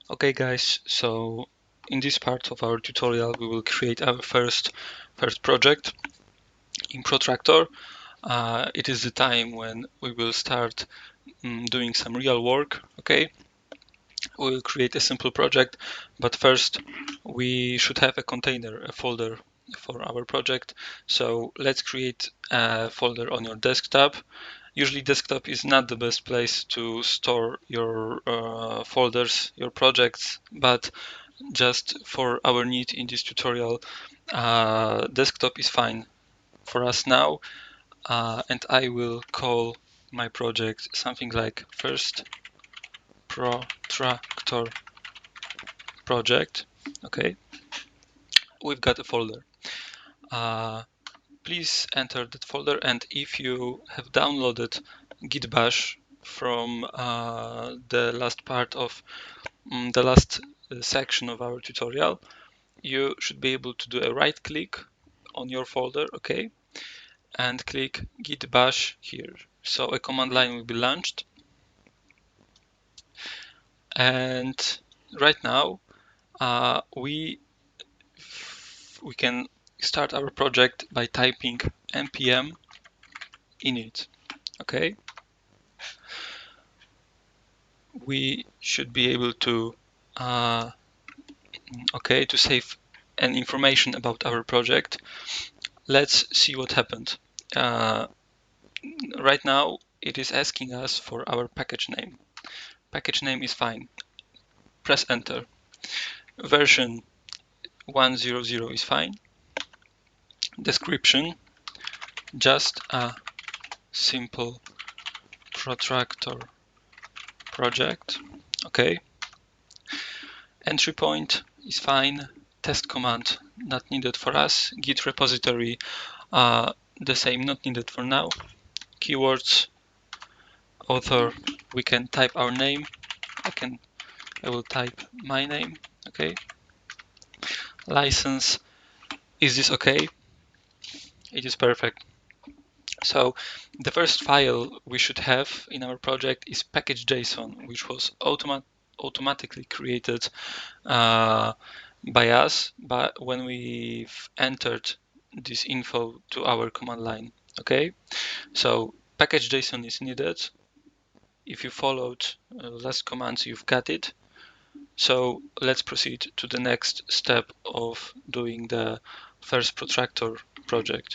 Okay guys, so in this part of our tutorial we will create our first project in Protractor. It is the time when we will start doing some real work. Okay, we will create a simple project, but first we should have a container, a folder for our project. So let's create a folder on your desktop. Usually desktop is not the best place to store your folders, your projects, but just for our need in this tutorial, desktop is fine for us now. And I will call my project something like first Protractor project. Okay, we've got a folder. Uh, Please enter that folder, and if you have downloaded git bash from the last part of the last section of our tutorial, you should be able to do a right click on your folder, okay, and click git bash here. So a command line will be launched, and right now we can start our project by typing npm init. Okay, we should be able to uh, to save an information about our project. Let's see what happened. Uh, right now it is asking us for our package name. Package name is fine. Press enter. Version 100 is fine. Description, just a simple protractor project. Okay. Entry point is fine. Test command not needed for us. Git repository the same, not needed for now. Keywords, author, we can type our name. I will type my name. Okay. License, is this okay? It is perfect. So the first file we should have in our project is package.json, which was automatically created by us, but when we've entered this info to our command line. Okay, so package.json is needed. If you followed last commands, you've got it. So let's proceed to the next step of doing the first protractor project.